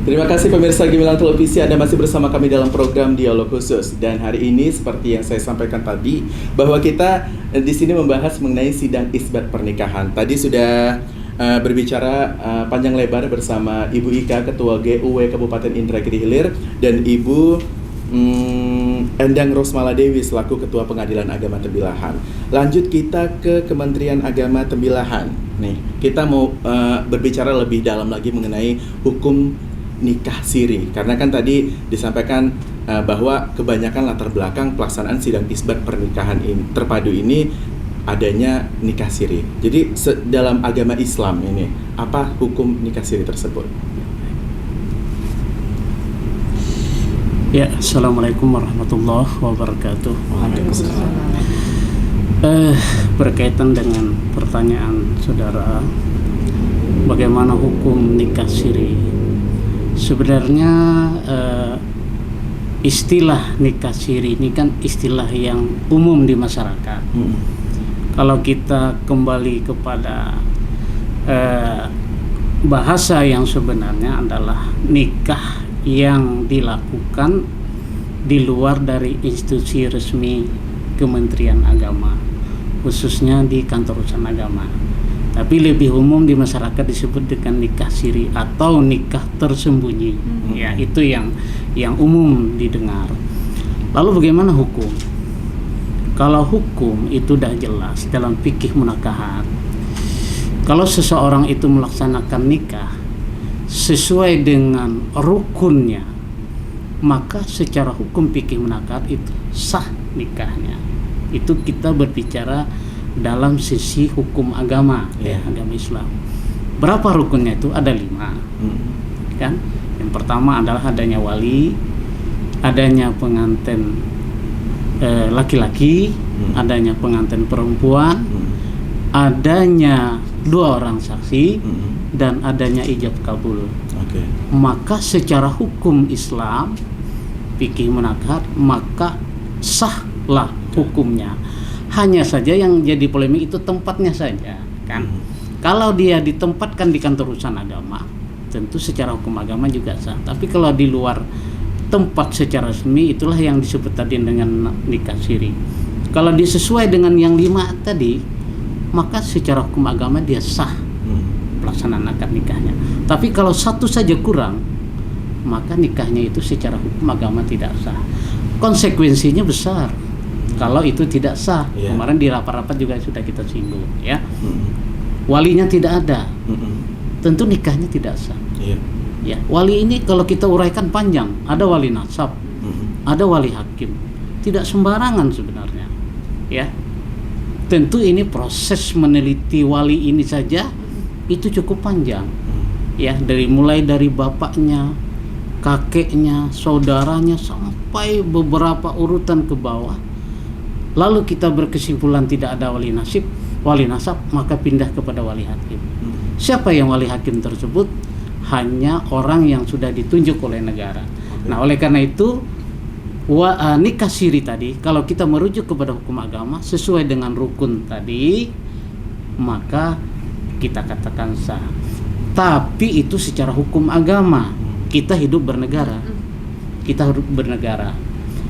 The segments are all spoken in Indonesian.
Terima kasih pemirsa Gemilang Televisi, Anda masih bersama kami dalam program Dialog Khusus. Dan hari ini seperti yang saya sampaikan tadi, bahwa kita di sini membahas mengenai sidang isbat pernikahan. Tadi sudah berbicara panjang lebar bersama Ibu Ika, Ketua GUW Kabupaten Indragiri Hilir, dan Ibu Endang Rosmala Dewi selaku Ketua Pengadilan Agama Tembilahan. Lanjut kita ke Kementerian Agama Tembilahan. Nih, kita mau berbicara lebih dalam lagi mengenai hukum nikah siri, karena kan tadi disampaikan bahwa kebanyakan latar belakang pelaksanaan sidang isbat pernikahan ini terpadu ini adanya nikah siri. Jadi dalam agama Islam ini apa hukum nikah siri tersebut? Ya, Assalamualaikum warahmatullahi wabarakatuh. Waalaikumsalam. Berkaitan dengan pertanyaan saudara, bagaimana hukum nikah siri? Sebenarnya istilah nikah siri ini kan istilah yang umum di masyarakat. Kalau kita kembali kepada bahasa yang sebenarnya adalah nikah yang dilakukan di luar dari institusi resmi Kementerian Agama, khususnya di kantor urusan agama. Tapi lebih umum di masyarakat disebut dengan nikah siri atau nikah tersembunyi. Ya, itu yang umum didengar. Lalu bagaimana hukum? Kalau hukum itu sudah jelas dalam fikih munakahat. Kalau seseorang itu melaksanakan nikah sesuai dengan rukunnya, maka secara hukum fikih munakahat itu sah nikahnya. Itu kita berbicara dalam sisi hukum agama, ya, agama Islam. Berapa rukunnya itu? Ada 5, kan? Yang pertama adalah adanya wali, adanya pengantin laki-laki, adanya pengantin perempuan, adanya 2 orang saksi, dan adanya ijab kabul. Maka secara hukum Islam, fikih munakahat, maka sahlah hukumnya. Hanya saja yang jadi polemik itu tempatnya saja, kan? Kalau dia ditempatkan di kantor urusan agama, tentu secara hukum agama juga sah. Tapi kalau di luar tempat secara resmi, itulah yang disebut tadi dengan nikah siri. Kalau disesuai dengan yang 5 tadi, maka secara hukum agama dia sah pelaksanaan akad nikahnya. Tapi kalau satu saja kurang, maka nikahnya itu secara hukum agama tidak sah. Konsekuensinya besar kalau itu tidak sah. Kemarin di rapat-rapat juga sudah kita singgung, ya. Walinya tidak ada, tentu nikahnya tidak sah. Ya, wali ini kalau kita uraikan panjang, ada wali nasab, ada wali hakim, tidak sembarangan sebenarnya, ya. Tentu ini proses meneliti wali ini saja itu cukup panjang, ya, mulai dari bapaknya, kakeknya, saudaranya, sampai beberapa urutan ke bawah. Lalu kita berkesimpulan tidak ada wali nasab, maka pindah kepada wali hakim. Siapa yang wali hakim tersebut? Hanya orang yang sudah ditunjuk oleh negara. Nah, oleh karena itu nikah siri tadi, kalau kita merujuk kepada hukum agama sesuai dengan rukun tadi, maka kita katakan sah. Tapi itu secara hukum agama. Kita hidup bernegara.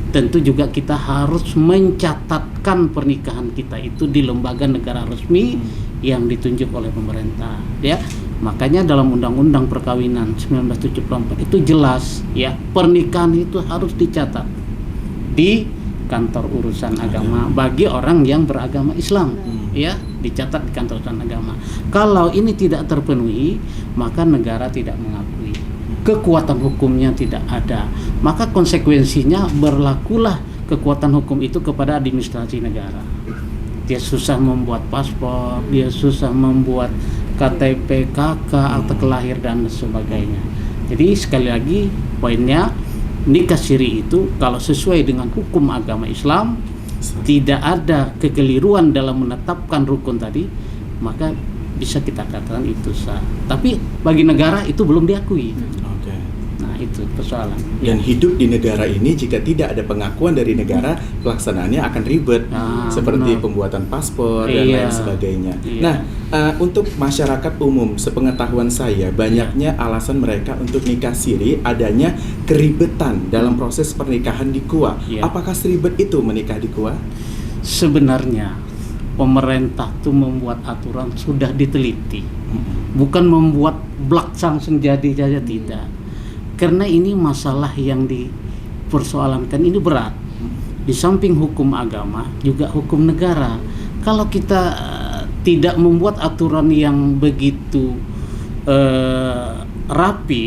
Tentu juga kita harus mencatatkan pernikahan kita itu di lembaga negara resmi yang ditunjuk oleh pemerintah, ya. Makanya dalam Undang-Undang Perkawinan 1974 itu jelas, ya, pernikahan itu harus dicatat di kantor urusan agama bagi orang yang beragama Islam, ya, dicatat di kantor urusan agama. Kalau ini tidak terpenuhi, maka negara tidak mengakui. Kekuatan hukumnya tidak ada, maka konsekuensinya berlakulah kekuatan hukum itu kepada administrasi negara. Dia susah membuat paspor, dia susah membuat KTP, KK, akte kelahir dan sebagainya. Jadi sekali lagi poinnya, nikah siri itu kalau sesuai dengan hukum agama Islam, tidak ada kekeliruan dalam menetapkan rukun tadi, maka bisa kita katakan itu sah. Tapi bagi negara itu belum diakui. Nah, itu persoalan. Dan hidup di negara ini jika tidak ada pengakuan dari negara, pelaksanaannya akan ribet, seperti pembuatan paspor dan lain sebagainya. Nah, untuk masyarakat umum, sepengetahuan saya, banyaknya alasan mereka untuk nikah siri adanya keribetan dalam proses pernikahan di KUA. Apakah seribet itu menikah di KUA? Sebenarnya pemerintah tuh membuat aturan sudah diteliti, bukan membuat langsung jadi saja, tidak. Karena ini masalah yang dipersoalankan ini berat. Di samping hukum agama juga hukum negara. Kalau kita tidak membuat aturan yang begitu rapi,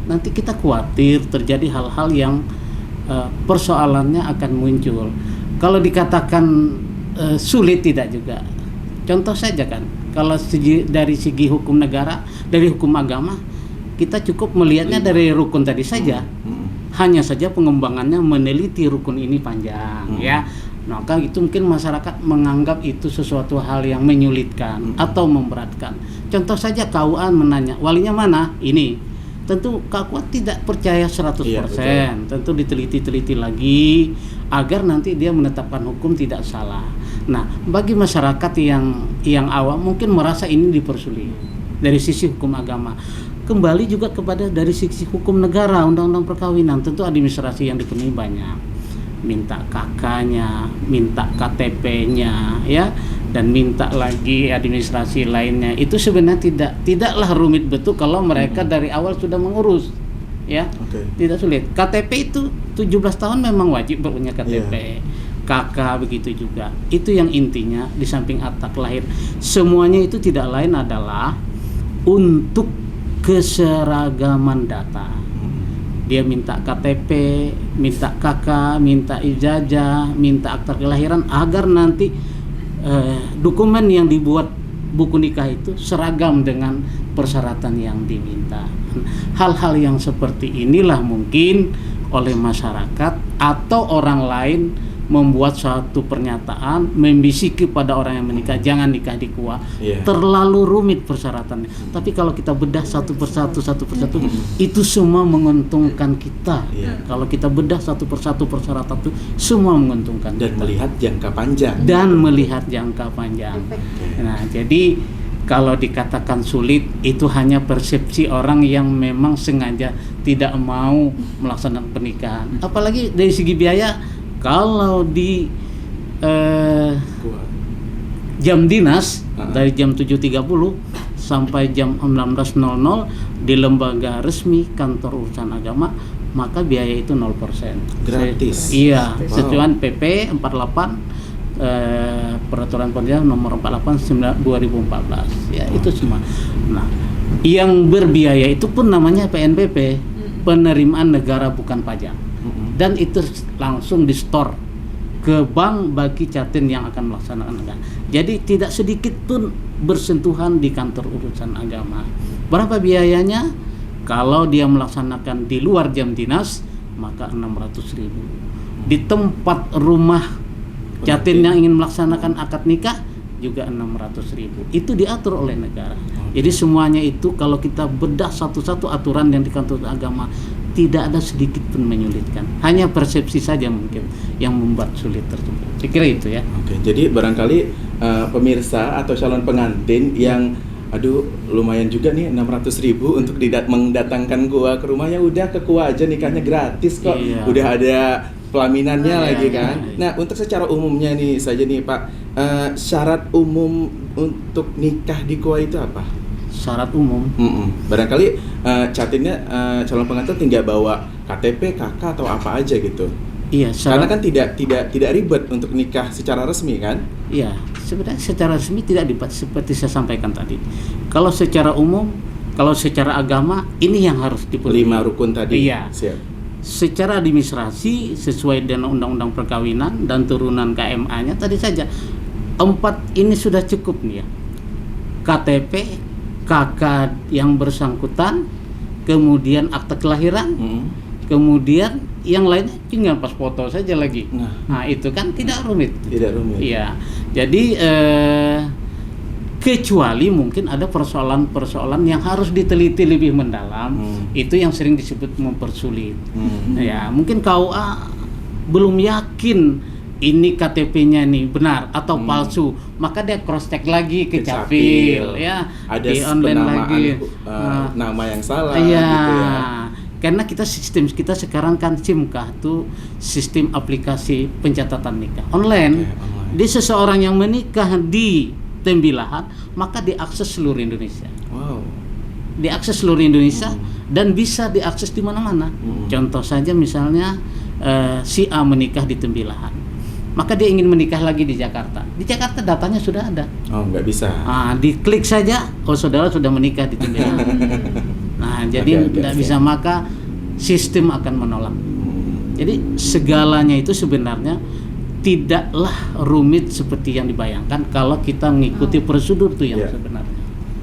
nanti kita khawatir terjadi hal-hal yang persoalannya akan muncul. Kalau dikatakan sulit, tidak juga. Contoh saja kan, kalau dari segi hukum negara, dari hukum agama, kita cukup melihatnya dari rukun tadi saja. Hanya saja pengembangannya meneliti rukun ini panjang, ya. Maka itu mungkin masyarakat menganggap itu sesuatu hal yang menyulitkan atau memberatkan. Contoh saja KUA menanya, walinya mana? Ini. Tentu KUA tidak percaya 100%, tentu diteliti-teliti lagi agar nanti dia menetapkan hukum tidak salah. Nah, bagi masyarakat yang awam mungkin merasa ini dipersulit dari sisi hukum agama. Kembali juga kepada dari sisi hukum negara, undang-undang perkawinan, tentu administrasi yang dipenuhi banyak. Minta KK-nya, minta KTP-nya, ya, dan minta lagi administrasi lainnya. Itu sebenarnya tidaklah rumit betul kalau mereka dari awal sudah mengurus, ya. Tidak sulit. KTP itu 17 tahun memang wajib punya KTP. KK begitu juga. Itu yang intinya, di samping akta lahir. Semuanya itu tidak lain adalah untuk keseragaman data. Dia minta KTP, minta KK, minta ijazah, minta akta kelahiran agar nanti dokumen yang dibuat buku nikah itu seragam dengan persyaratan yang diminta. Hal-hal yang seperti inilah mungkin oleh masyarakat atau orang lain membuat suatu pernyataan membisiki pada orang yang menikah, jangan nikah di KUA. Terlalu rumit persyaratannya. Tapi kalau kita bedah satu persatu, itu semua menguntungkan kita. Kalau kita bedah satu persatu persyaratan itu semua menguntungkan dan kita. Melihat jangka panjang. Nah, jadi kalau dikatakan sulit, itu hanya persepsi orang yang memang sengaja tidak mau melaksanakan pernikahan. Apalagi dari segi biaya, kalau di jam dinas dari jam 7.30 sampai jam 16.00 di lembaga resmi kantor urusan agama, maka biaya itu 0%. Gratis. Iya, sesuai PP 48 peraturan pemerintah nomor 48 2014. Ya, itu semua. Nah, yang berbiaya itu pun namanya PNBP, penerimaan negara bukan pajak. Dan itu langsung di store ke bank bagi catin yang akan melaksanakan agama. Jadi tidak sedikit pun bersentuhan di kantor urusan agama. Berapa biayanya? Kalau dia melaksanakan di luar jam dinas, maka 600.000. Di tempat rumah catin yang ingin melaksanakan akad nikah juga 600.000. Itu diatur oleh negara. Jadi semuanya itu kalau kita bedah satu-satu aturan yang di kantor agama, tidak ada sedikit pun menyulitkan. Hanya persepsi saja mungkin yang membuat sulit tersebut. Saya kira itu ya. Jadi barangkali pemirsa atau calon pengantin yang lumayan juga nih 600.000 untuk mendatangkan gua ke rumahnya, udah ke gua aja nikahnya gratis kok. Udah ada pelaminannya lagi kan. Nah, untuk secara umumnya nih saja nih Pak, syarat umum untuk nikah di KUA itu apa? Syarat umum. Barangkali catinnya calon pengantin tinggal bawa KTP, KK atau apa aja gitu. Iya, karena kan tidak ribet untuk nikah secara resmi kan? Iya, sebenarnya secara resmi tidak ribet seperti saya sampaikan tadi. Kalau secara umum, kalau secara agama ini yang harus dipenuhi. 5 rukun tadi. Iya. Siap. Secara administrasi sesuai dengan undang-undang perkawinan dan turunan KMA-nya tadi saja 4 ini sudah cukup nih ya. KTP, KK yang bersangkutan, kemudian akta kelahiran, kemudian yang lainnya tinggal pas foto saja lagi. Nah itu kan tidak rumit. Tidak rumit. Iya. Jadi kecuali mungkin ada persoalan-persoalan yang harus diteliti lebih mendalam, itu yang sering disebut mempersulit. Ya, mungkin KUA belum yakin ini KTP-nya nih benar atau palsu, maka dia cross check lagi ke Capil, ya, ada di online lagi, nama yang salah, iya. gitu ya. Karena sistem kita sekarang kan SIMKAH itu sistem aplikasi pencatatan nikah online. Di seseorang yang menikah di Tembilahan, maka diakses seluruh Indonesia. Wow. Diakses seluruh Indonesia dan bisa diakses di mana-mana. Contoh saja misalnya si A menikah di Tembilahan, maka dia ingin menikah lagi di Jakarta. Di Jakarta datanya sudah ada. Oh, nggak bisa. Diklik saja, oh saudara sudah menikah di Tembilahan. Nah, jadi tidak bisa, maka sistem akan menolak. Jadi segalanya itu sebenarnya tidaklah rumit seperti yang dibayangkan kalau kita mengikuti prosedur tuh yang sebenarnya.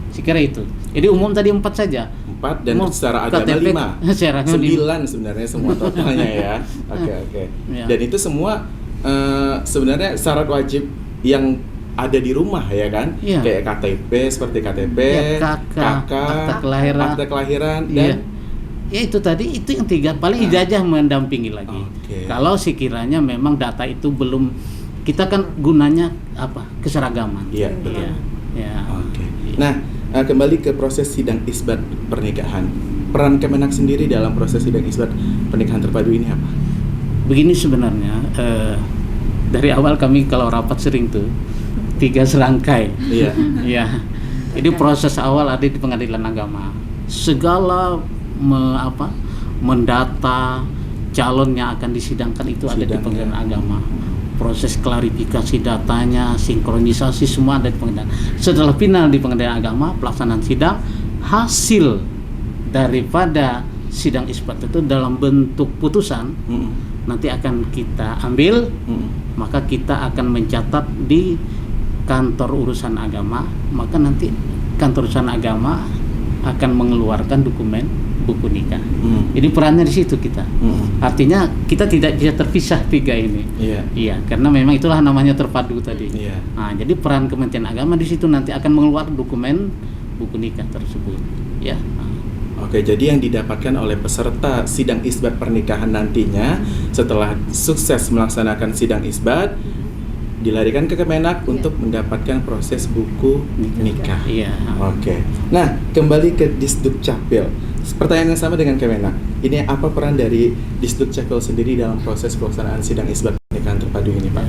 Sekira itu. Jadi umum tadi 4 saja. 4 dan secara agama 5. 9 sebenarnya semua totalnya ya. Oke. Ya. Dan itu semua sebenarnya syarat wajib yang ada di rumah ya kan? Ya. Kayak KTP, seperti KTP, KK, akta kelahiran dan ya itu tadi, itu yang 3, paling ijazah mendampingi lagi. Kalau sekiranya memang data itu belum, kita kan gunanya apa, keseragaman. Iya, betul. Ya. Oke. Nah, kembali ke proses sidang isbat pernikahan. Peran Kemenak sendiri dalam proses sidang isbat pernikahan terpadu ini apa? Begini sebenarnya, dari awal kami kalau rapat sering tuh 3 serangkai. Iya. Ya. Jadi proses awal ada di Pengadilan Agama. Segala mendata calon yang akan disidangkan itu ada di Pengadilan Agama. Proses klarifikasi datanya, sinkronisasi semua ada di Pengadilan. Setelah final di Pengadilan Agama, pelaksanaan sidang, hasil daripada sidang isbat itu dalam bentuk putusan nanti akan kita ambil, maka kita akan mencatat di kantor urusan agama, maka nanti kantor urusan agama akan mengeluarkan dokumen buku nikah. Jadi perannya di situ kita. Artinya kita tidak bisa terpisah 3 ini. Iya, karena memang itulah namanya terpadu tadi. Nah, jadi peran Kementerian Agama di situ nanti akan mengeluarkan dokumen buku nikah tersebut. Ya. Oke, jadi yang didapatkan oleh peserta sidang isbat pernikahan nantinya setelah sukses melaksanakan sidang isbat dilarikan ke Kemenak untuk mendapatkan proses buku nikah. Iya. Oke. Nah, kembali ke Disduk Capil. Pertanyaan yang sama dengan Kemenak. Ini apa peran dari Disduk Capil sendiri dalam proses pelaksanaan sidang isbat pernikahan terpadu ini, Pak?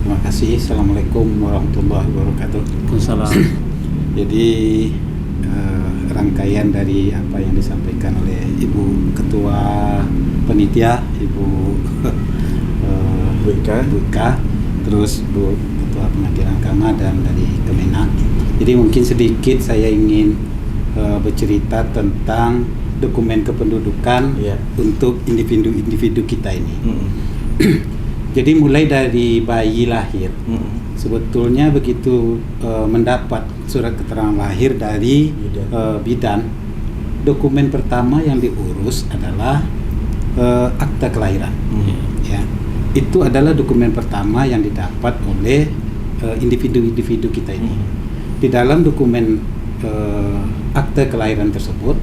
Terima kasih. Assalamualaikum warahmatullahi wabarakatuh. Waalaikumsalam. Jadi rangkaian dari apa yang disampaikan oleh Ibu Ketua Panitia, Ibu Bu Ika, terus Bu Ketua Pengadilan Agama dan dari Kemenak. Jadi mungkin sedikit saya ingin bercerita tentang dokumen kependudukan untuk individu-individu kita ini. Jadi mulai dari bayi lahir, sebetulnya begitu mendapat surat keterangan lahir dari bidan, dokumen pertama yang diurus adalah akta kelahiran. Ya, itu adalah dokumen pertama yang didapat oleh individu-individu kita ini. Di dalam dokumen akte kelahiran tersebut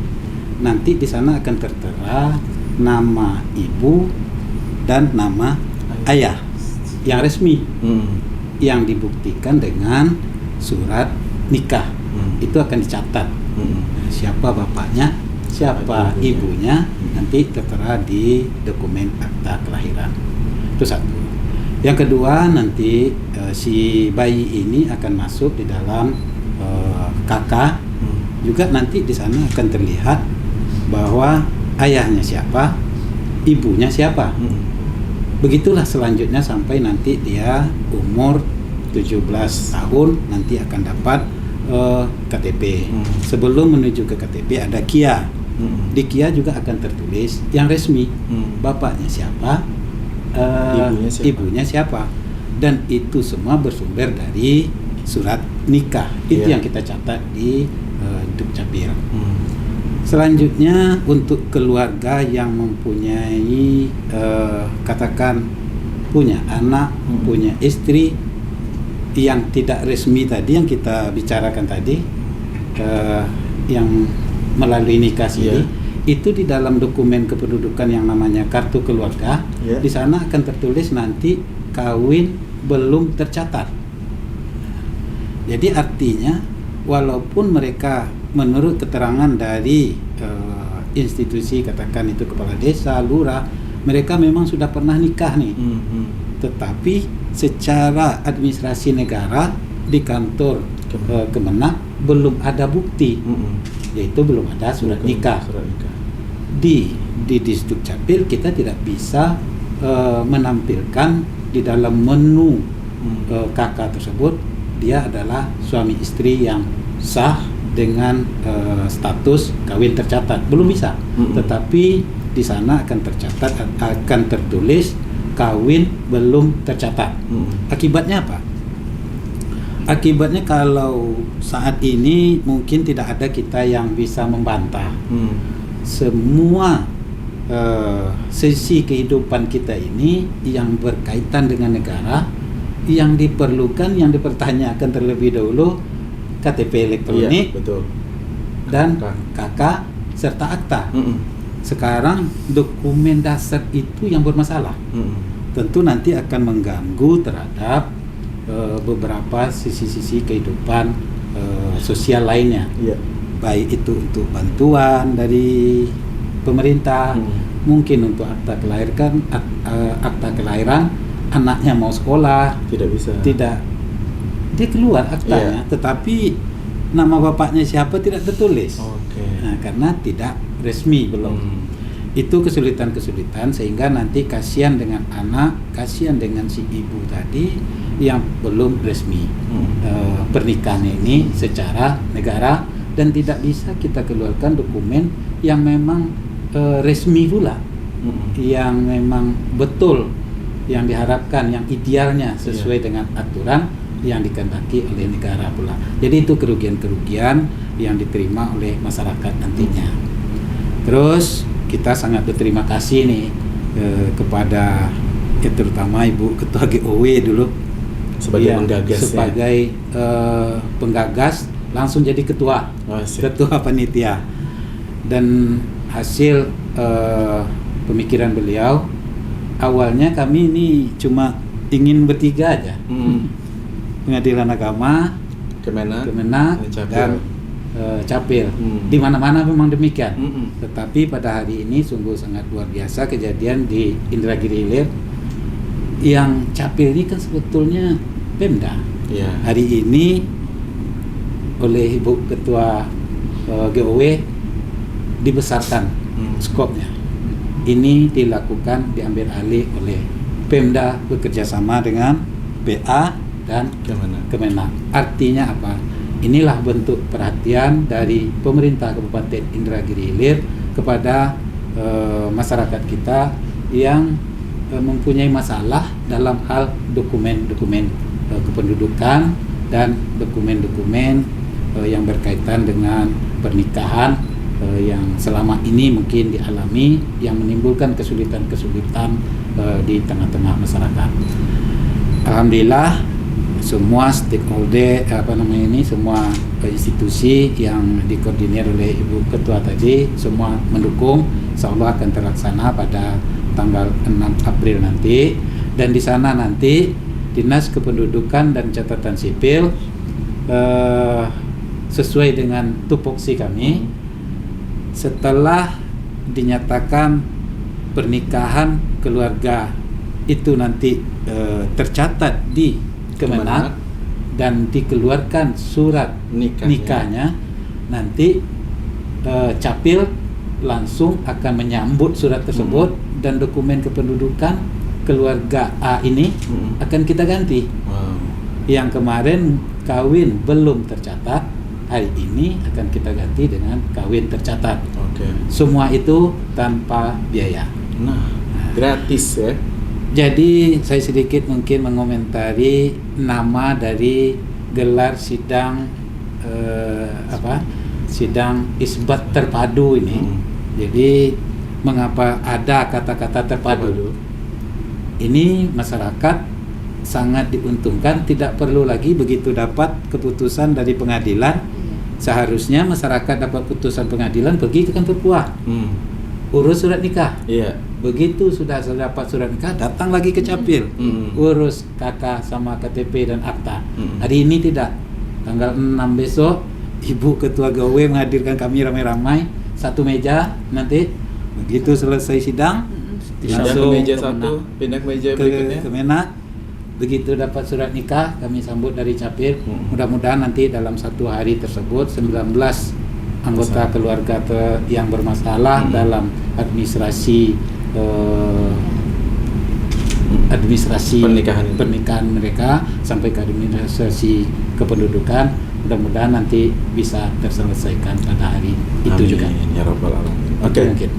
nanti di sana akan tertera nama ibu dan nama ayah yang resmi, yang dibuktikan dengan surat nikah. Itu akan dicatat siapa bapaknya, siapa ibunya, nanti tertera di dokumen akta kelahiran. Itu satu. Yang kedua, nanti si bayi ini akan masuk di dalam kakak, juga nanti di sana akan terlihat bahwa ayahnya siapa, ibunya siapa. Begitulah selanjutnya sampai nanti dia umur 17 tahun nanti akan dapat KTP. Sebelum menuju ke KTP ada KIA. Di KIA juga akan tertulis yang resmi, bapaknya siapa, ibunya siapa, dan itu semua bersumber dari surat nikah. Itu yang kita catat di Dukcapil. Selanjutnya untuk keluarga yang mempunyai katakan punya anak, punya istri, yang tidak resmi tadi yang kita bicarakan tadi, yang melalui nikah siri, itu di dalam dokumen kependudukan yang namanya kartu keluarga, di sana akan tertulis nanti kawin belum tercatat. Jadi artinya walaupun mereka menurut keterangan dari institusi, katakan itu kepala desa, lurah, mereka memang sudah pernah nikah nih, tetapi secara administrasi negara di kantor Kemenak belum ada bukti, yaitu belum ada surat nikah. Di Disduk Capil kita tidak bisa menampilkan di dalam menu kakak tersebut dia adalah suami istri yang sah dengan status kawin tercatat, belum bisa. Tetapi di sana akan tercatat, akan tertulis kawin belum tercatat. Akibatnya apa? Akibatnya kalau saat ini mungkin tidak ada kita yang bisa membantah. Semua sisi kehidupan kita ini yang berkaitan dengan negara, yang diperlukan, yang dipertanyakan terlebih dahulu KTP elektronik, betul, dan KK serta akta. Sekarang dokumen dasar itu yang bermasalah. Tentu nanti akan mengganggu terhadap beberapa sisi-sisi kehidupan sosial lainnya. Baik itu untuk bantuan dari pemerintah, mungkin untuk akta kelahiran anaknya mau sekolah tidak bisa, dia keluar aktanya, tetapi nama bapaknya siapa tidak tertulis. Nah, karena tidak resmi belum. Itu kesulitan-kesulitan sehingga nanti kasihan dengan anak, kasihan dengan si ibu tadi yang belum resmi pernikahannya ini secara negara, dan tidak bisa kita keluarkan dokumen yang memang resmi pula, yang memang betul, yang diharapkan, yang idealnya sesuai dengan aturan yang dikehendaki oleh negara pula. Jadi itu kerugian-kerugian yang diterima oleh masyarakat nantinya. Terus kita sangat berterima kasih nih kepada terutama Ibu Ketua GOW dulu sebagai penggagas, sebagai penggagas langsung jadi ketua panitia, dan hasil pemikiran beliau, awalnya kami ini cuma ingin bertiga aja, Pengadilan Agama, Kemenak dan Capil. Di mana-mana memang demikian. Tetapi pada hari ini sungguh sangat luar biasa kejadian di Indragiri Hilir. Yang Capil ini kan sebetulnya Pemda. Hari ini oleh Ibu Ketua GOW dibesarkan skopnya. Ini dilakukan, diambil alih oleh Pemda bekerjasama dengan PA dan Kemenak. Artinya apa? Inilah bentuk perhatian dari pemerintah Kabupaten Indragiri Hilir kepada masyarakat kita yang mempunyai masalah dalam hal dokumen-dokumen kependudukan dan dokumen-dokumen yang berkaitan dengan pernikahan yang selama ini mungkin dialami, yang menimbulkan kesulitan-kesulitan di tengah-tengah masyarakat. Alhamdulillah semua stakeholder semua institusi yang dikoordinir oleh Ibu Ketua tadi semua mendukung, insyaallah akan terlaksana pada tanggal 6 April nanti, dan di sana nanti Dinas Kependudukan dan Catatan Sipil sesuai dengan tupoksi kami, setelah dinyatakan pernikahan keluarga itu nanti tercatat di Kemenak dan dikeluarkan surat nikahnya, nanti Capil langsung akan menyambut surat tersebut dan dokumen kependudukan keluarga A ini akan kita ganti. Yang kemarin kawin belum tercatat, hari ini akan kita ganti dengan kawin tercatat. Semua itu tanpa biaya. Gratis ya. Jadi saya sedikit mungkin mengomentari nama dari gelar sidang sidang isbat terpadu ini. Jadi mengapa ada kata-kata terpadu? Ini masyarakat sangat diuntungkan, tidak perlu lagi begitu dapat keputusan dari pengadilan. Seharusnya masyarakat dapat putusan pengadilan pergi ke kantor PUA, urus surat nikah. Begitu sudah dapat surat nikah, datang lagi ke Capil, urus KK sama KTP dan akta. Hari ini tidak, tanggal 6 besok Ibu Ketua Gawe menghadirkan kami ramai-ramai satu meja, nanti begitu selesai sidang pindah ke meja satu, pindah ke meja berikutnya ke Kemenak. Begitu dapat surat nikah, kami sambut dari Capil. Mudah-mudahan nanti dalam satu hari tersebut 19 anggota keluarga yang bermasalah dalam administrasi pernikahan mereka sampai ke administrasi kependudukan, mudah-mudahan nanti bisa terselesaikan pada hari itu juga. Ya Rabbal Alamin. Oke. Mungkin.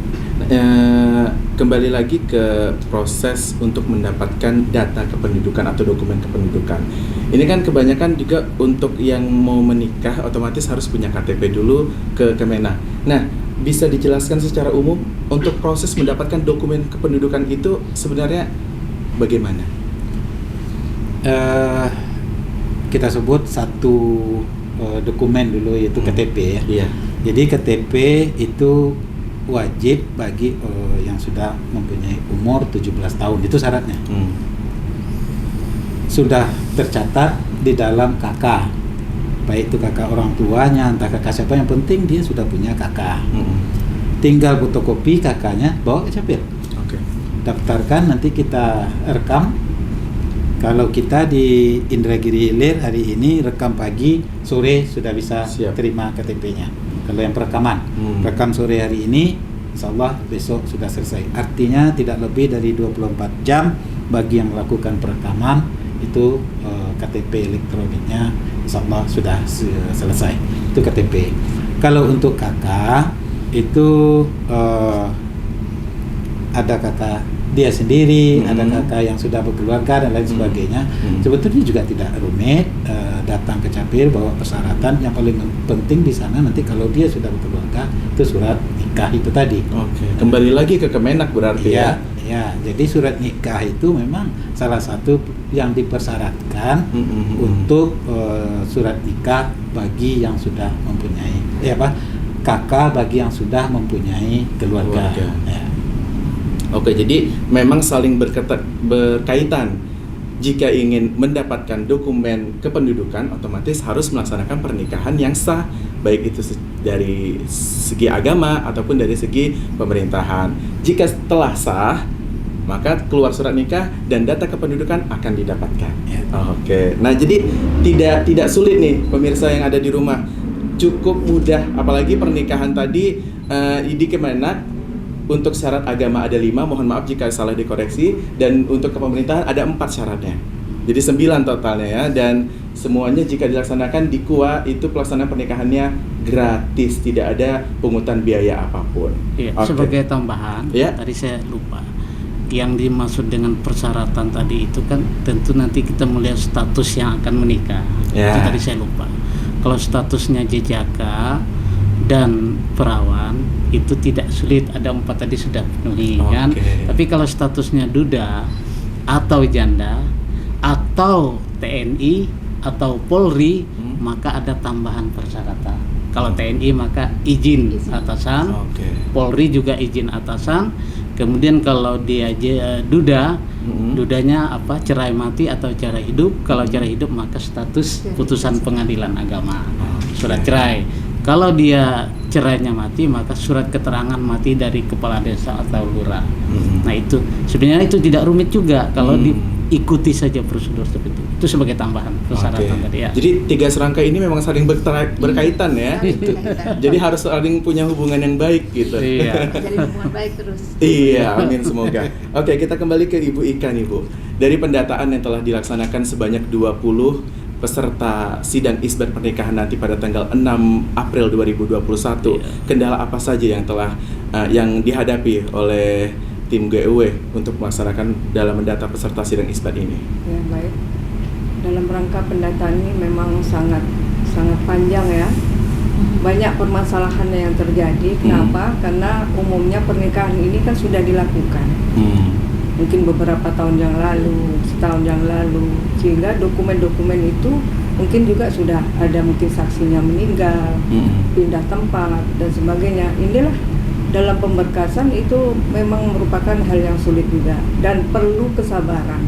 Kembali lagi ke proses untuk mendapatkan data kependudukan atau dokumen kependudukan. Ini kan kebanyakan juga untuk yang mau menikah otomatis harus punya KTP dulu ke Kemenak. Nah, bisa dijelaskan secara umum untuk proses mendapatkan dokumen kependudukan itu sebenarnya bagaimana? Kita sebut satu dokumen dulu, yaitu KTP ya. Iya. Jadi KTP itu wajib bagi yang sudah mempunyai umur 17 tahun, itu syaratnya. Sudah tercatat di dalam KK, baik itu KK orang tuanya, entah KK siapa, yang penting dia sudah punya KK. Tinggal fotokopi KK-nya bawa ke Capil. Daftarkan, nanti kita rekam. Kalau kita di Indragiri Hilir hari ini rekam pagi, sore sudah bisa terima KTP-nya. Kalau yang perekaman, rekam sore hari ini, insya Allah besok sudah selesai. Artinya tidak lebih dari 24 jam bagi yang melakukan perekaman itu KTP elektroniknya insya Allah sudah selesai. Itu KTP. Kalau untuk KK itu ada KK dia sendiri, ada kakak yang sudah berkeluarga dan lain sebagainya. Sebetulnya juga tidak rumit, datang ke Capil bawa persyaratan. Yang paling penting di sana nanti kalau dia sudah berkeluarga itu surat nikah itu tadi. Kembali lagi ke Kemenak berarti ya. Ya, jadi surat nikah itu memang salah satu yang dipersyaratkan untuk surat nikah bagi yang sudah mempunyai kakak bagi yang sudah mempunyai keluarga. Ya. Jadi memang saling berkaitan. Jika ingin mendapatkan dokumen kependudukan, otomatis harus melaksanakan pernikahan yang sah, baik itu dari segi agama ataupun dari segi pemerintahan. Jika telah sah, maka keluar surat nikah dan data kependudukan akan didapatkan. Nah, jadi tidak sulit nih pemirsa yang ada di rumah, cukup mudah. Apalagi pernikahan tadi di Kemenak. Untuk syarat agama ada 5, mohon maaf jika salah dikoreksi. Dan untuk kepemerintahan ada 4 syaratnya. Jadi 9 totalnya ya. Dan semuanya jika dilaksanakan di KUA itu pelaksanaan pernikahannya gratis, tidak ada pungutan biaya apapun. Sebagai tambahan, tadi saya lupa. Yang dimaksud dengan persyaratan tadi itu kan tentu nanti kita melihat status yang akan menikah. Itu tadi saya lupa. Kalau statusnya jejaka dan perawan itu tidak sulit, ada 4 tadi sudah penuhi kan. Tapi kalau statusnya duda atau janda atau TNI atau Polri maka ada tambahan persyaratan. Kalau TNI maka izin atasan, Polri juga izin atasan. Kemudian kalau dia dudanya cerai mati atau cerai hidup. Kalau cerai hidup maka status putusan pengadilan agama, surat cerai. Kalau dia cerainya mati, maka surat keterangan mati dari kepala desa atau lurah. Nah itu sebenarnya itu tidak rumit juga kalau diikuti saja prosedur seperti itu. Itu sebagai tambahan persyaratan tadi ya. Jadi 3 serangkai ini memang saling berkaitan ya. Jadi harus saling punya hubungan yang baik gitu. Jadi hubungan baik terus. Amin semoga. Kita kembali ke Ibu Ika nih Bu. Dari pendataan yang telah dilaksanakan sebanyak 20 peserta sidang isbat pernikahan nanti pada tanggal 6 April 2021, kendala apa saja yang telah yang dihadapi oleh tim GUW untuk melaksanakan dalam mendata peserta sidang isbat ini? Ya, baik. Dalam rangka pendataan ini memang sangat panjang ya. Banyak permasalahan yang terjadi. Kenapa? Karena umumnya pernikahan ini kan sudah dilakukan. mungkin beberapa tahun yang lalu, setahun yang lalu, sehingga dokumen-dokumen itu mungkin juga sudah ada, mungkin saksinya meninggal, pindah tempat dan sebagainya. Inilah dalam pemberkasan itu memang merupakan hal yang sulit juga dan perlu kesabaran.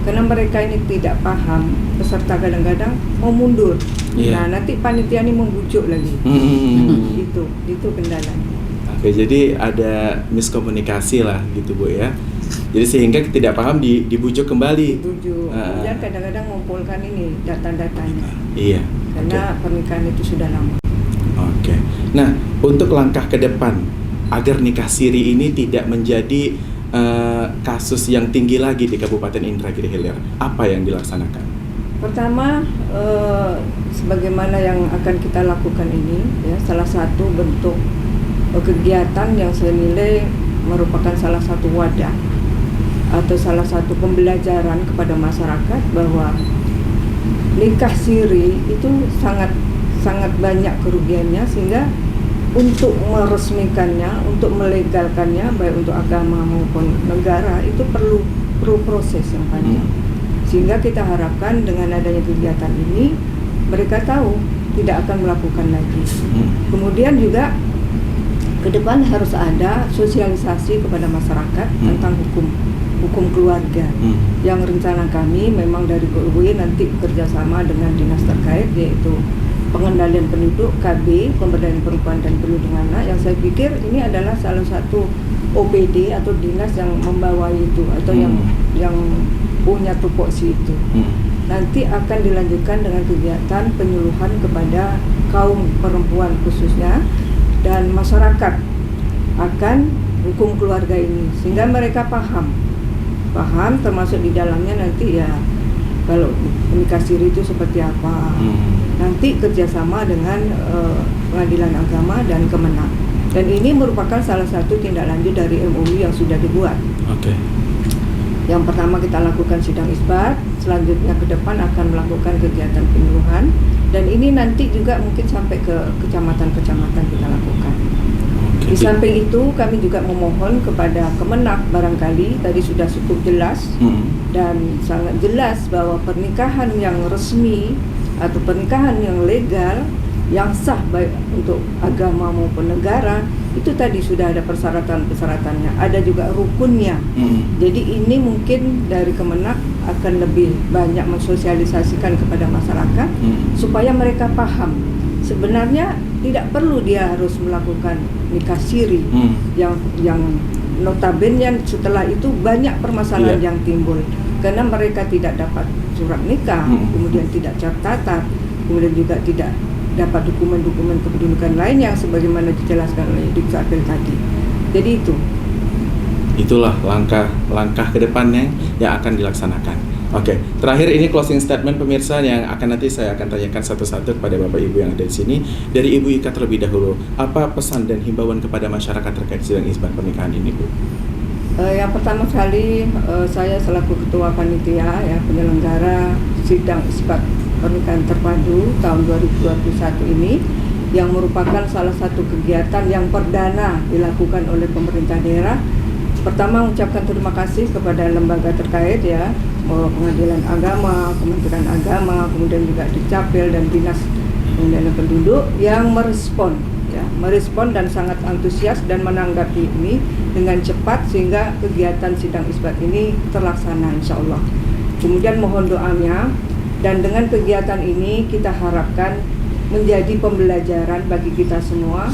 Karena mereka ini tidak paham, peserta kadang-kadang mau mundur. Nah, nanti panitia ini membujuk lagi. Itu kendalanya. Oke, jadi ada miskomunikasi lah gitu Bu ya. Jadi sehingga tidak paham dibujuk kembali. Dibujuk. Kemudian kadang-kadang mengumpulkan ini data-datanya. Iya. Karena pernikahan itu sudah lama. Oke. Nah, untuk langkah ke depan agar nikah siri ini tidak menjadi kasus yang tinggi lagi di Kabupaten Indragiri Hilir, apa yang dilaksanakan? Pertama, sebagaimana yang akan kita lakukan ini, ya, salah satu bentuk kegiatan yang saya nilai merupakan salah satu wadah atau salah satu pembelajaran kepada masyarakat bahwa nikah siri itu sangat banyak kerugiannya, sehingga untuk meresmikannya, untuk melegalkannya baik untuk agama maupun negara itu perlu proses yang panjang. Sehingga kita harapkan dengan adanya kegiatan ini mereka tahu tidak akan melakukan lagi. Kemudian juga ke depan harus ada sosialisasi kepada masyarakat tentang hukum keluarga. Yang rencana kami memang dari UI nanti bekerjasama dengan dinas terkait, yaitu pengendalian penduduk, KB, pemberdayaan perempuan dan perlindungan anak, yang saya pikir ini adalah salah satu OPD atau dinas yang membawa itu atau yang punya tupoksi itu. Nanti akan dilanjutkan dengan kegiatan penyuluhan kepada kaum perempuan khususnya dan masyarakat akan hukum keluarga ini, sehingga mereka paham termasuk di dalamnya nanti ya kalau nikah siri itu seperti apa. Nanti kerjasama dengan pengadilan agama dan Kemenak. Dan ini merupakan salah satu tindak lanjut dari MOU yang sudah dibuat. Yang pertama kita lakukan sidang isbat, selanjutnya ke depan akan melakukan kegiatan penyuluhan, dan ini nanti juga mungkin sampai ke kecamatan-kecamatan kita lakukan. Di samping itu kami juga memohon kepada Kemenak, barangkali tadi sudah cukup jelas dan sangat jelas bahwa pernikahan yang resmi atau pernikahan yang legal, yang sah baik untuk agama maupun negara, itu tadi sudah ada persyaratan-persyaratannya, ada juga rukunnya. Jadi ini mungkin dari Kemenak akan lebih banyak mensosialisasikan kepada masyarakat supaya mereka paham. Sebenarnya tidak perlu dia harus melakukan nikah siri yang notabene setelah itu banyak permasalahan yang timbul karena mereka tidak dapat surat nikah, kemudian tidak tercatat, kemudian juga tidak dapat dokumen-dokumen kependudukan lain yang sebagaimana dijelaskan oleh Dukcapil tadi. Jadi itulah langkah ke depannya yang akan dilaksanakan. Oke, terakhir ini closing statement pemirsa yang nanti saya akan tanyakan satu-satu kepada Bapak Ibu yang ada di sini. Dari Ibu Ika terlebih dahulu, apa pesan dan himbauan kepada masyarakat terkait sidang isbat pernikahan ini, Bu? Yang pertama sekali, saya selaku Ketua Panitia penyelenggara sidang isbat pernikahan terpadu tahun 2021 ini, yang merupakan salah satu kegiatan yang perdana dilakukan oleh pemerintah daerah. Pertama, mengucapkan terima kasih kepada lembaga terkait Pengadilan Agama, Kementerian Agama, kemudian juga Dukcapil dan Dinas Pemberdayaan Penduduk yang merespon dan sangat antusias dan menanggapi ini dengan cepat sehingga kegiatan sidang isbat ini terlaksana insya Allah. Kemudian mohon doanya, dan dengan kegiatan ini kita harapkan menjadi pembelajaran bagi kita semua.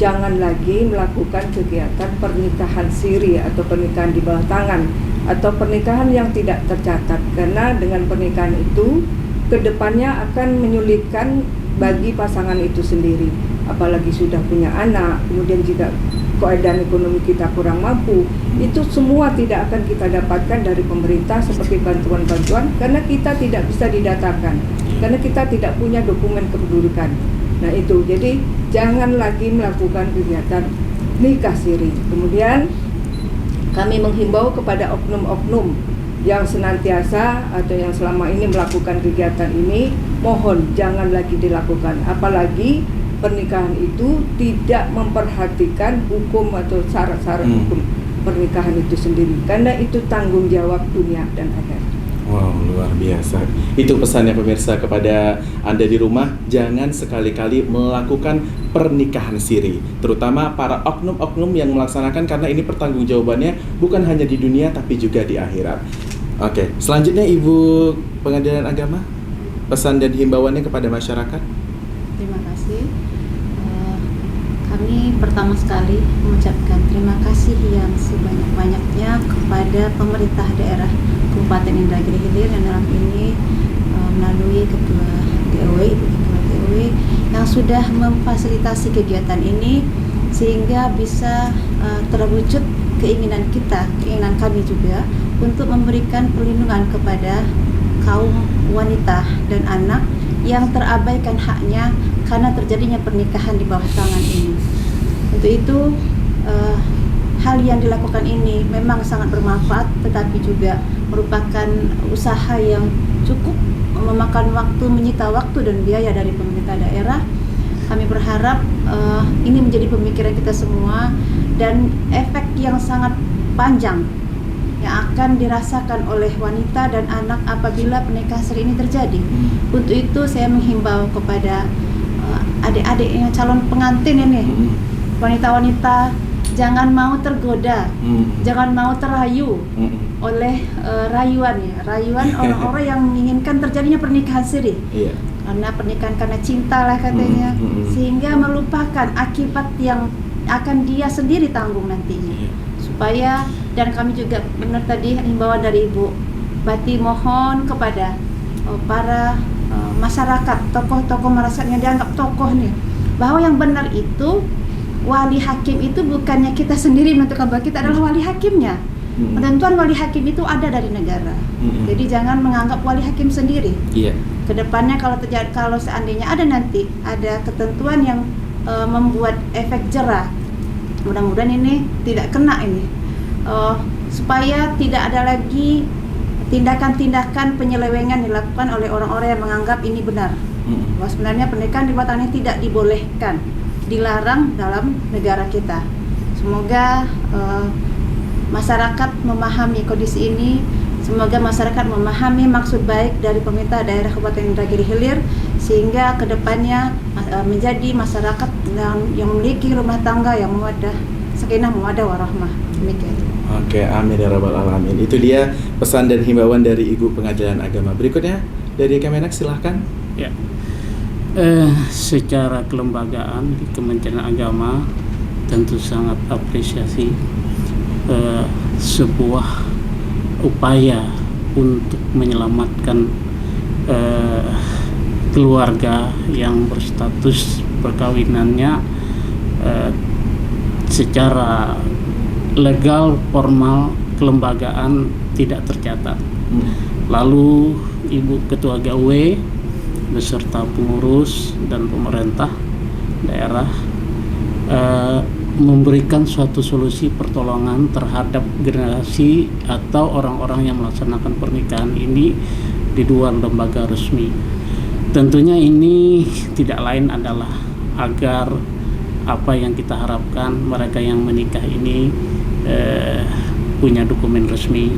Jangan lagi melakukan kegiatan pernikahan siri atau pernikahan di bawah tangan atau pernikahan yang tidak tercatat, karena dengan pernikahan itu kedepannya akan menyulitkan bagi pasangan itu sendiri, apalagi sudah punya anak, kemudian jika keadaan ekonomi kita kurang mampu, itu semua tidak akan kita dapatkan dari pemerintah seperti bantuan-bantuan karena kita tidak bisa didatakan, karena kita tidak punya dokumen kependudukan. Nah itu, jadi jangan lagi melakukan kegiatan nikah siri. Kemudian kami menghimbau kepada oknum-oknum yang senantiasa atau yang selama ini melakukan kegiatan ini, mohon jangan lagi dilakukan. Apalagi pernikahan itu tidak memperhatikan hukum atau syarat-syarat hukum pernikahan itu sendiri, karena itu tanggung jawab dunia dan akhirat. Wow, luar biasa. Itu pesannya pemirsa kepada Anda di rumah, jangan sekali-kali melakukan pernikahan siri, terutama para oknum-oknum yang melaksanakan, karena ini pertanggungjawabannya bukan hanya di dunia tapi juga di akhirat. Oke, selanjutnya Ibu Pengadilan Agama, pesan dan himbauannya kepada masyarakat. Terima kasih. Kami pertama sekali mengucapkan terima kasih yang sebanyak-banyaknya kepada pemerintah daerah Kabupaten Indragiri Hilir yang dalam ini melalui Ketua DOW, Ibu Ketua DOW yang sudah memfasilitasi kegiatan ini sehingga bisa terwujud keinginan kami juga untuk memberikan perlindungan kepada kaum wanita dan anak yang terabaikan haknya karena terjadinya pernikahan di bawah tangan ini. Untuk itu hal yang dilakukan ini memang sangat bermanfaat, tetapi juga merupakan usaha yang cukup memakan waktu, menyita waktu dan biaya dari pemerintah daerah. Kami berharap ini menjadi pemikiran kita semua dan efek yang sangat panjang yang akan dirasakan oleh wanita dan anak apabila pernikahan siri ini terjadi. Untuk itu saya menghimbau kepada adik-adik yang calon pengantin ini, wanita-wanita, jangan mau tergoda, jangan mau terayu oleh rayuan orang-orang yang menginginkan terjadinya pernikahan siri. Karena pernikahan karena cinta lah katanya, sehingga melupakan akibat yang akan dia sendiri tanggung nantinya. Supaya, dan kami juga benar tadi himbauan dari Ibu Bati, mohon kepada para masyarakat, tokoh-tokoh masyarakat yang dianggap tokoh nih, bahwa yang benar itu wali hakim itu bukannya kita sendiri menentukan, bahwa kita adalah wali hakimnya. Penentuan wali hakim itu ada dari negara. Jadi jangan menganggap wali hakim sendiri. Kedepannya kalau seandainya ada nanti ada ketentuan yang membuat efek jera, mudah-mudahan ini tidak kena ini, supaya tidak ada lagi tindakan-tindakan penyelewengan dilakukan oleh orang-orang yang menganggap ini benar. Bahwa sebenarnya pernikahan di bawah tanah ini tidak dibolehkan, dilarang dalam negara kita. Semoga masyarakat memahami kondisi ini. Semoga masyarakat memahami maksud baik dari pemerintah daerah Kabupaten Indragiri Hilir, sehingga kedepannya menjadi masyarakat yang memiliki rumah tangga yang mawaddah, sakinah, mawaddah warahmah. Demikian. Oke, amin ya rabbal alamin. Itu dia pesan dan himbauan dari Ibu Pengadilan Agama. Berikutnya dari Kemenak, silahkan. Ya. Secara kelembagaan di Kementerian Agama tentu sangat apresiasi sebuah upaya untuk menyelamatkan keluarga yang berstatus perkawinannya secara legal, formal, kelembagaan tidak tercatat. Lalu Ibu Ketua GAW beserta pengurus dan pemerintah daerah memberikan suatu solusi pertolongan terhadap generasi atau orang-orang yang melaksanakan pernikahan ini di dua lembaga resmi. Tentunya ini tidak lain adalah agar apa yang kita harapkan mereka yang menikah ini punya dokumen resmi.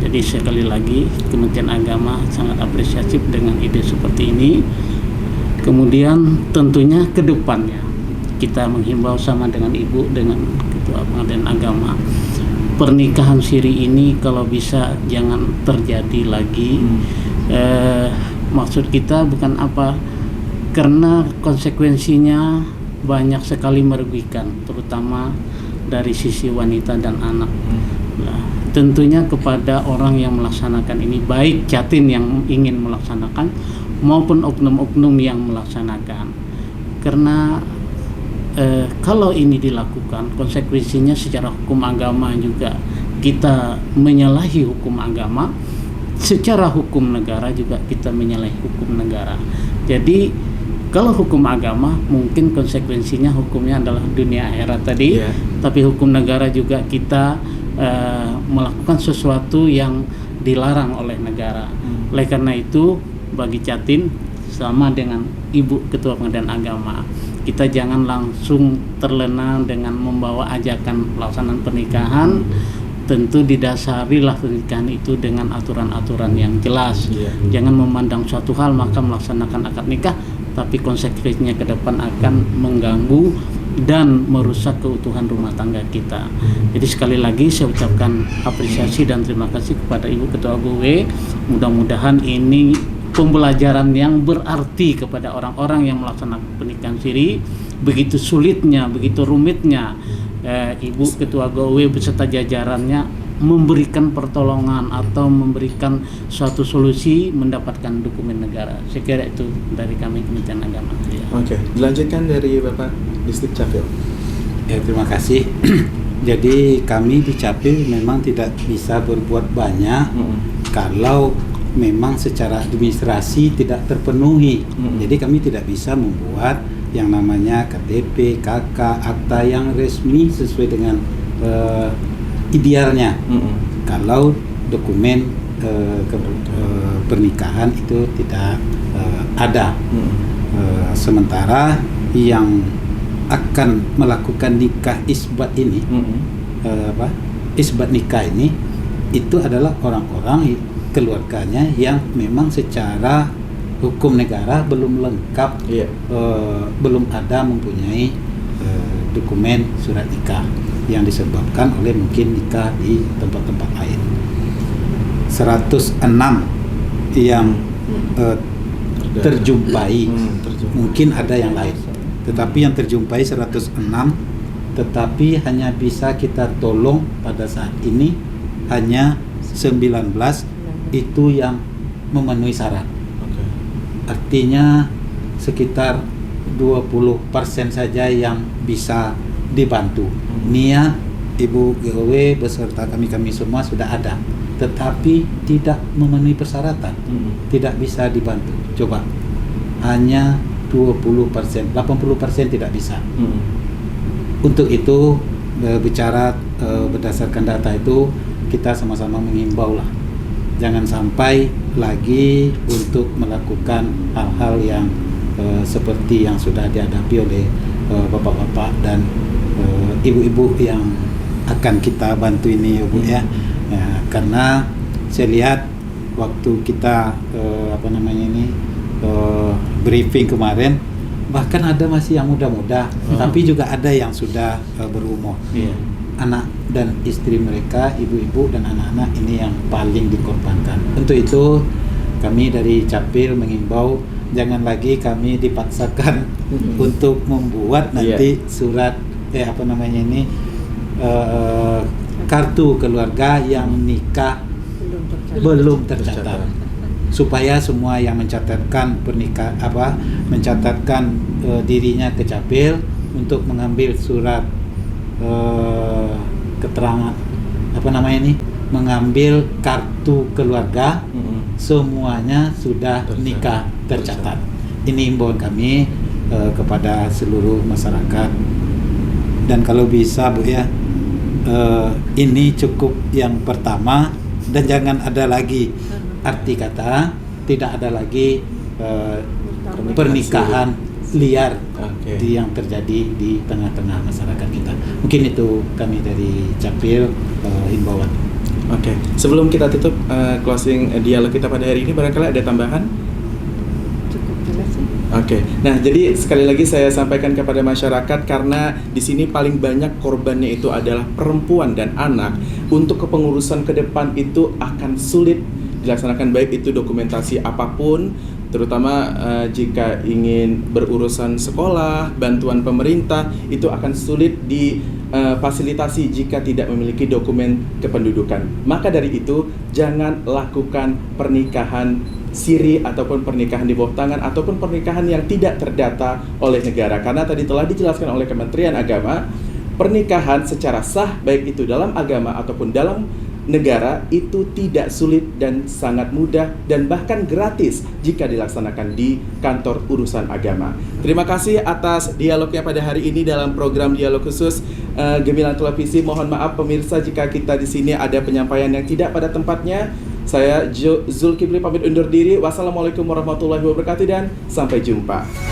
Jadi sekali lagi Kementerian Agama sangat apresiatif dengan ide seperti ini. Kemudian tentunya ke depannya kita menghimbau sama dengan Ibu, dengan Ketua Pengadilan Agama, pernikahan siri ini kalau bisa jangan terjadi lagi. Maksud kita bukan apa, karena konsekuensinya banyak sekali merugikan, terutama dari sisi wanita dan anak. Nah, tentunya kepada orang yang melaksanakan ini, baik jatin yang ingin melaksanakan maupun oknum-oknum yang melaksanakan, karena kalau ini dilakukan, konsekuensinya secara hukum agama juga kita menyalahi hukum agama, secara hukum negara juga kita menyalahi hukum negara. Jadi kalau hukum agama mungkin konsekuensinya hukumnya adalah dunia akhirat tadi, tapi hukum negara juga kita melakukan sesuatu yang dilarang oleh negara. Oleh karena itu bagi jatin sama dengan Ibu Ketua Pengadilan Agama. Kita jangan langsung terlena dengan membawa ajakan pelaksanaan pernikahan. Tentu didasarilah pernikahan itu dengan aturan-aturan yang jelas. Jangan memandang suatu hal maka melaksanakan akad nikah, tapi konsekuensinya ke depan akan mengganggu dan merusak keutuhan rumah tangga kita. Jadi sekali lagi saya ucapkan apresiasi dan terima kasih kepada Ibu Ketua GOW. Mudah-mudahan ini pembelajaran yang berarti kepada orang-orang yang melaksanakan pernikahan siri. Begitu sulitnya, begitu rumitnya, Ibu Ketua GOW beserta jajarannya memberikan pertolongan atau memberikan suatu solusi mendapatkan dokumen negara. Saya kira itu dari kami Kementerian Agama. Oke, dilanjutkan dari Bapak Distrik Capil. Ya, terima kasih. Jadi kami di Capil memang tidak bisa berbuat banyak kalau memang secara administrasi tidak terpenuhi. Jadi kami tidak bisa membuat yang namanya KTP, KK, akta yang resmi sesuai dengan idealnya. Kalau dokumen pernikahan itu tidak ada. Sementara yang akan melakukan nikah isbat ini, isbat nikah ini itu adalah orang-orang keluarganya yang memang secara hukum negara belum lengkap, belum ada mempunyai dokumen surat nikah yang disebabkan oleh mungkin nikah di tempat-tempat lain. 106 yang terjumpai, mungkin ada yang lain, tetapi yang terjumpai 106, tetapi hanya bisa kita tolong pada saat ini hanya 19 itu yang memenuhi syarat. Artinya sekitar 20% saja yang bisa dibantu. Niat Ibu GOW beserta kami semua sudah ada, tetapi tidak memenuhi persyaratan, tidak bisa dibantu. Coba hanya 20%, 80% tidak bisa. Untuk itu bicara berdasarkan data itu kita sama-sama mengimbau lah, jangan sampai lagi untuk melakukan hal-hal yang seperti yang sudah dihadapi oleh bapak-bapak dan ibu-ibu yang akan kita bantu ini, Bu ya. Karena saya lihat waktu kita briefing kemarin, bahkan ada masih yang muda-muda, tapi juga ada yang sudah berumur. Anak dan istri mereka, ibu-ibu dan anak-anak ini yang paling dikorbankan. Untuk itu kami dari Capil mengimbau jangan lagi kami dipaksakan untuk membuat nanti surat kartu keluarga yang nikah belum tercatat, supaya semua yang mencatatkan mencatatkan dirinya ke Capil untuk mengambil surat keterangan mengambil kartu keluarga, semuanya sudah nikah tercatat. Ini imbauan kami kepada seluruh masyarakat. Dan kalau bisa, Bu ya, ini cukup yang pertama, dan jangan ada lagi arti kata tidak ada lagi pernikahan liar yang terjadi di tengah-tengah masyarakat kita. Mungkin itu kami dari Capil himbauan. Sebelum kita tutup closing dialog kita pada hari ini, barangkali ada tambahan? Cukup jelas sih. Nah, jadi sekali lagi saya sampaikan kepada masyarakat, karena di sini paling banyak korbannya itu adalah perempuan dan anak. Untuk kepengurusan ke depan itu akan sulit dilaksanakan, baik itu dokumentasi apapun, terutama jika ingin berurusan sekolah, bantuan pemerintah, itu akan sulit difasilitasi jika tidak memiliki dokumen kependudukan. Maka dari itu, jangan lakukan pernikahan siri ataupun pernikahan di bawah tangan ataupun pernikahan yang tidak terdata oleh negara. Karena tadi telah dijelaskan oleh Kementerian Agama, pernikahan secara sah baik itu dalam agama ataupun dalam negara itu tidak sulit dan sangat mudah dan bahkan gratis jika dilaksanakan di kantor urusan agama. Terima kasih atas dialognya pada hari ini dalam program Dialog Khusus Gemilang Televisi. Mohon maaf pemirsa jika kita di sini ada penyampaian yang tidak pada tempatnya. Saya Zulkifli pamit undur diri. Wassalamualaikum warahmatullahi wabarakatuh dan sampai jumpa.